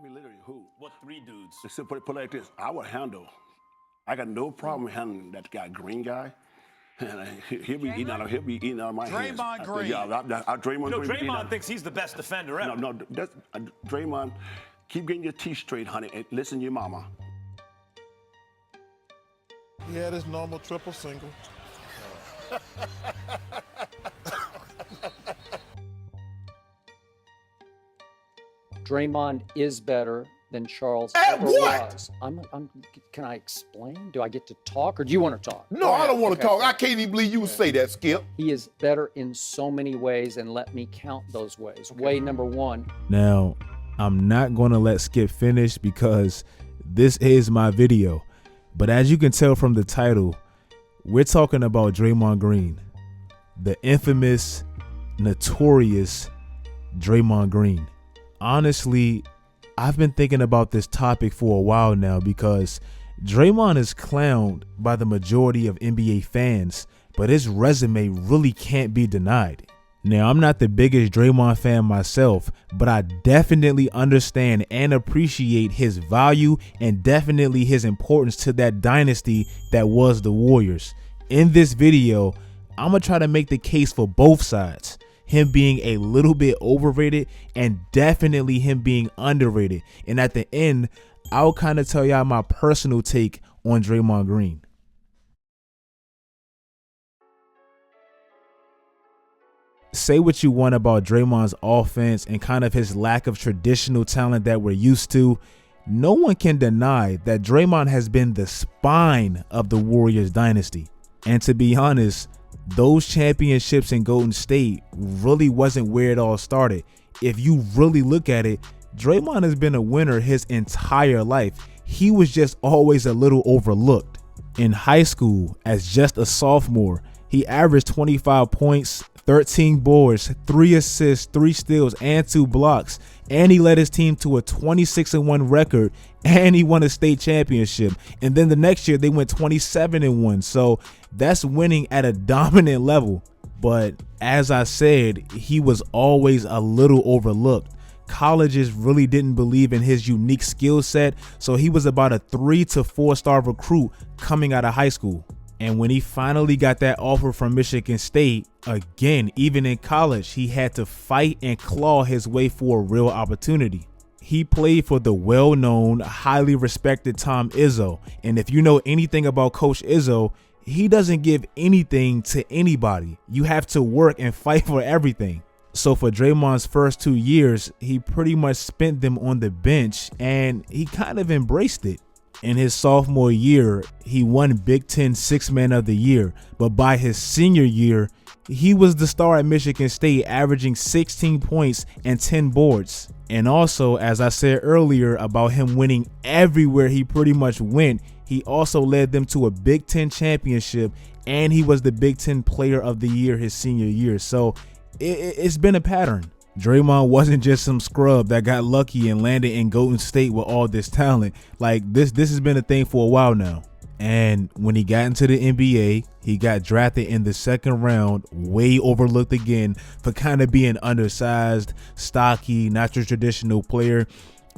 I mean, literally, who? What 3 dudes? Except put it like this, I would handle. I got no problem handling that guy, Green guy. And he'll be eating out of my hands. Draymond Green. Yeah, Draymond Green. Draymond thinks he's the best defender ever. No, that's, Draymond, keep getting your teeth straight, honey, and listen to your mama. He had his normal triple single. Draymond is better than Charles At ever what? was. Can I explain? Do I get to talk, or do you want to talk? No, I don't want to talk. I can't even believe you would say that, Skip. He is better in so many ways, and let me count those ways. Way number one. Now, I'm not going to let Skip finish because this is my video. But as you can tell from the title, we're talking about Draymond Green, the infamous, notorious Draymond Green. Honestly, I've been thinking about this topic for a while now because Draymond is clowned by the majority of NBA fans, but his resume really can't be denied. Now, I'm not the biggest Draymond fan myself, but I definitely understand and appreciate his value and definitely his importance to that dynasty that was the Warriors. In this video, I'm going to try to make the case for both sides. Him being a little bit overrated and definitely him being underrated. And at the end, I'll kind of tell y'all my personal take on Draymond Green. Say what you want about Draymond's offense and kind of his lack of traditional talent that we're used to. No one can deny that Draymond has been the spine of the Warriors dynasty. And to be honest, those championships in Golden State really wasn't where it all started. If you really look at it, Draymond has been a winner his entire life. He was just always a little overlooked. In high school, as just a sophomore, he averaged 25 points, 13 boards, 3 assists, 3 steals, and 2 blocks. And he led his team to a 26-1 record, and he won a state championship. And then the next year, they went 27-1. So that's winning at a dominant level. But as I said, he was always a little overlooked. Colleges really didn't believe in his unique skill set, so he was about a 3 to 4 star recruit coming out of high school. And when he finally got that offer from Michigan State, again, even in college, he had to fight and claw his way for a real opportunity. He played for the well-known, highly respected Tom Izzo. And if you know anything about Coach Izzo, he doesn't give anything to anybody. You have to work and fight for everything. So for Draymond's first 2 years, he pretty much spent them on the bench, and he kind of embraced it. In his sophomore year, he won Big Ten Sixth Man of the Year, but by his senior year, he was the star at Michigan State, averaging 16 points and 10 boards. And also, as I said earlier about him winning everywhere he pretty much went, he also led them to a Big Ten championship, and he was the Big Ten Player of the Year his senior year. So it's been a pattern. Draymond wasn't just some scrub that got lucky and landed in Golden State with all this talent. Like this has been a thing for a while now. And when he got into the NBA, he got drafted in the 2nd round, way overlooked again for kind of being undersized, stocky, not your traditional player.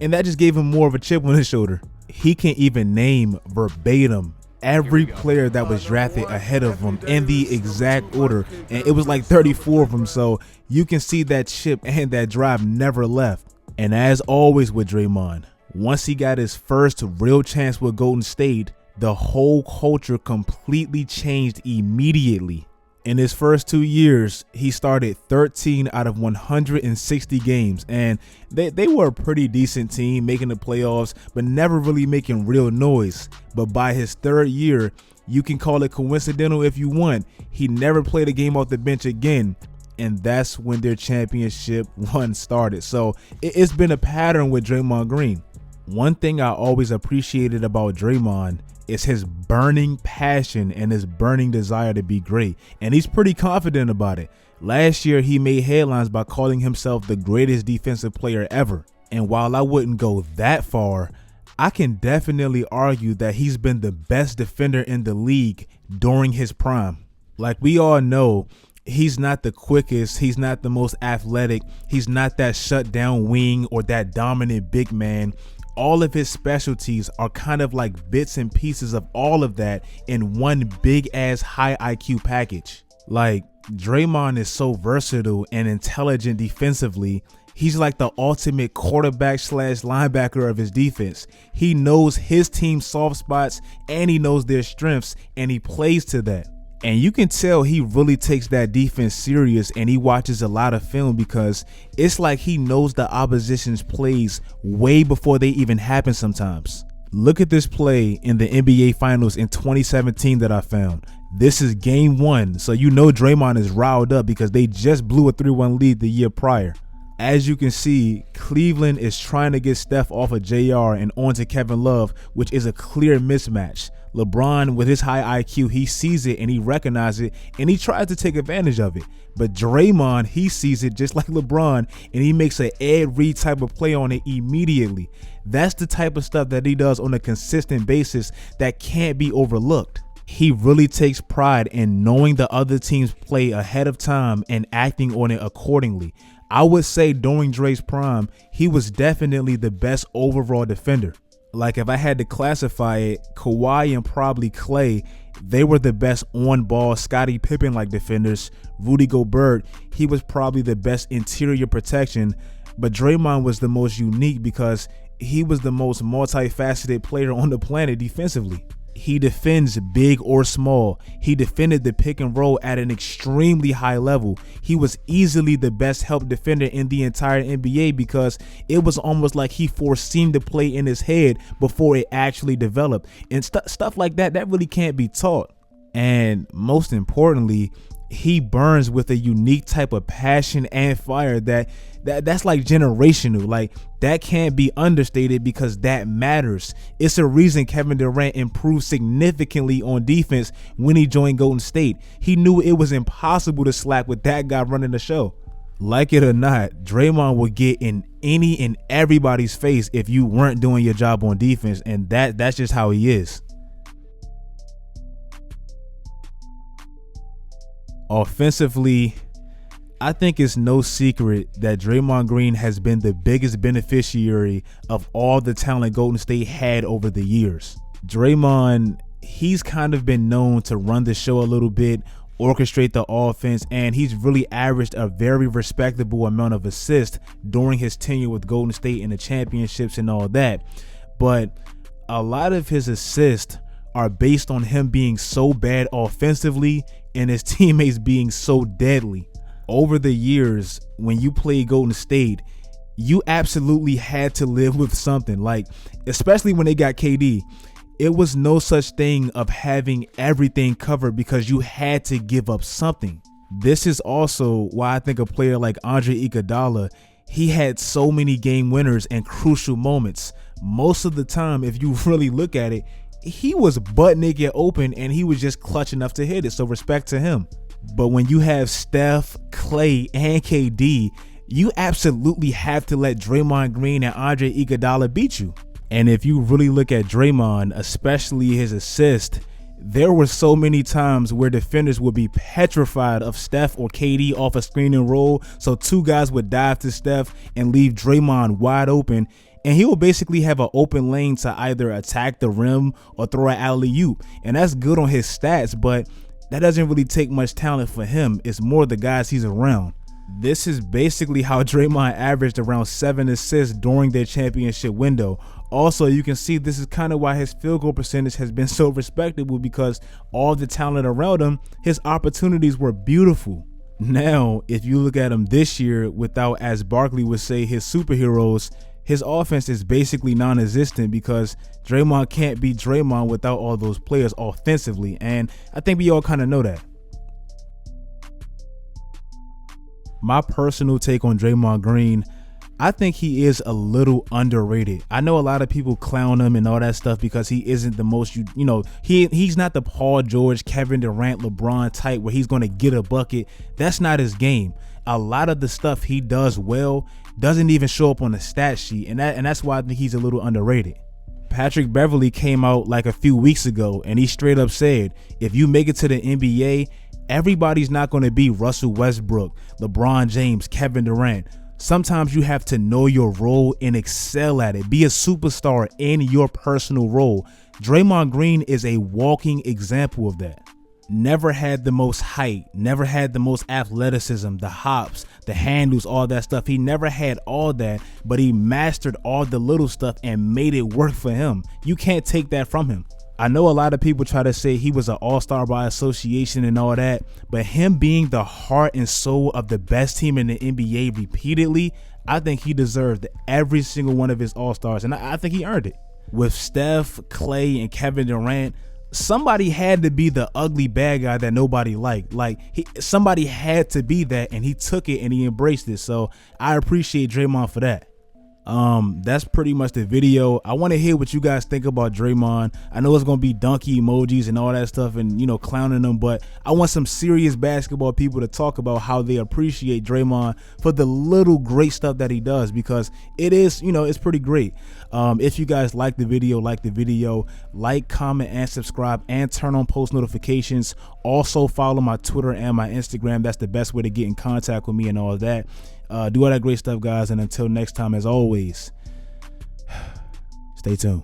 And that just gave him more of a chip on his shoulder. He can even name verbatim every player that was drafted ahead of him in the exact order, and it was like 34 of them. So you can see that chip and that drive never left. And as always with Draymond, once he got his first real chance with Golden State, the whole culture completely changed immediately. In his first 2 years, he started 13 out of 160 games, and they were a pretty decent team, making the playoffs, but never really making real noise. But by his 3rd year, you can call it coincidental if you want, he never played a game off the bench again, and that's when their championship run started. So it's been a pattern with Draymond Green. One thing I always appreciated about Draymond is his burning passion and his burning desire to be great, and he's pretty confident about it. Last year, he made headlines by calling himself the greatest defensive player ever. And while I wouldn't go that far, I can definitely argue that he's been the best defender in the league during his prime. Like we all know, He's not the quickest. He's not the most athletic. He's not that shutdown wing or that dominant big man. All of his specialties are kind of like bits and pieces of all of that in one big ass high IQ package. Like, Draymond is so versatile and intelligent defensively. He's like the ultimate quarterback / linebacker of his defense. He knows his team's soft spots and he knows their strengths, and he plays to that. And you can tell he really takes that defense serious, and he watches a lot of film because it's like he knows the opposition's plays way before they even happen sometimes. Look at this play in the NBA Finals in 2017 that I found. This is game 1, so you know Draymond is riled up because they just blew a 3-1 lead the year prior. As you can see, Cleveland is trying to get Steph off of JR and onto Kevin Love, which is a clear mismatch. LeBron, with his high IQ, he sees it and he recognizes it and he tries to take advantage of it. But Draymond, he sees it just like LeBron, and he makes an Ed Reed type of play on it immediately. That's the type of stuff that he does on a consistent basis that can't be overlooked. He really takes pride in knowing the other team's play ahead of time and acting on it accordingly. I would say during Dre's prime, he was definitely the best overall defender. Like, if I had to classify it, Kawhi and probably Clay, they were the best on-ball Scottie Pippen-like defenders. Rudy Gobert, he was probably the best interior protection. But Draymond was the most unique because he was the most multifaceted player on the planet defensively. He defends big or small. He defended the pick and roll at an extremely high level. He was easily the best help defender in the entire NBA because it was almost like he foreseen the play in his head before it actually developed. And stuff like that really can't be taught. And most importantly, he burns with a unique type of passion and fire that's like generational. Like, that can't be understated because that matters. It's a reason Kevin Durant improved significantly on defense when he joined Golden State. He knew it was impossible to slack with that guy running the show. Like it or not, Draymond will get in any and everybody's face if you weren't doing your job on defense, and that's just how he is. Offensively, I think it's no secret that Draymond Green has been the biggest beneficiary of all the talent Golden State had over the years. Draymond, he's kind of been known to run the show a little bit, orchestrate the offense, and he's really averaged a very respectable amount of assists during his tenure with Golden State in the championships and all that. But a lot of his assists are based on him being so bad offensively and his teammates being so deadly. Over the years, when you played Golden State, you absolutely had to live with something. Like, especially when they got KD, it was no such thing of having everything covered because you had to give up something. This is also why I think a player like Andre Iguodala, he had so many game winners and crucial moments. Most of the time, if you really look at it, he was butt naked open and he was just clutch enough to hit it. So respect to him. But when you have Steph, Clay, and KD, you absolutely have to let Draymond Green and Andre Iguodala beat you. And if you really look at Draymond, especially his assist, there were so many times where defenders would be petrified of Steph or KD off a screen and roll. So two guys would dive to Steph and leave Draymond wide open. And he will basically have an open lane to either attack the rim or throw an alley-oop. And that's good on his stats, but that doesn't really take much talent for him. It's more the guys he's around. This is basically how Draymond averaged around 7 assists during their championship window. Also, you can see this is kind of why his field goal percentage has been so respectable, because all the talent around him, his opportunities were beautiful. Now, if you look at him this year without, as Barkley would say, his superheroes, his offense is basically non-existent because Draymond can't be Draymond without all those players offensively, and I think we all kind of know that. My personal take on Draymond Green, I think he is a little underrated. I know a lot of people clown him and all that stuff because he isn't the most, he's not the Paul George, Kevin Durant, LeBron type where he's going to get a bucket. That's not his game. A lot of the stuff he does well doesn't even show up on the stat sheet, and that's why I think he's a little underrated. Patrick Beverley came out like a few weeks ago and he straight up said, if you make it to the NBA, Everybody's not going to be Russell Westbrook, LeBron James, Kevin Durant. Sometimes you have to know your role and excel at it. Be a superstar in your personal role. Draymond Green is a walking example of that. Never had the most height, never had the most athleticism, the hops, the handles, all that stuff. He never had all that, but he mastered all the little stuff and made it work for him. You can't take that from him. I know a lot of people try to say he was an all-star by association and all that, but him being the heart and soul of the best team in the NBA repeatedly, I think he deserved every single one of his all-stars, and I think he earned it. With Steph, Clay, and Kevin Durant, somebody had to be the ugly bad guy that nobody liked. Somebody had to be that, and he took it and he embraced it. So I appreciate Draymond for that. That's pretty much the video. I want to hear what you guys think about Draymond. I know it's gonna be donkey emojis and all that stuff and, you know, clowning him, but I want some serious basketball people to talk about how they appreciate Draymond for the little great stuff that he does, because it is, you know, it's pretty great. If you guys like the video, like, comment, and subscribe, and turn on post notifications. Also follow my Twitter and my Instagram. That's the best way to get in contact with me and all of that. Do all that great stuff, guys, and until next time, as always, stay tuned.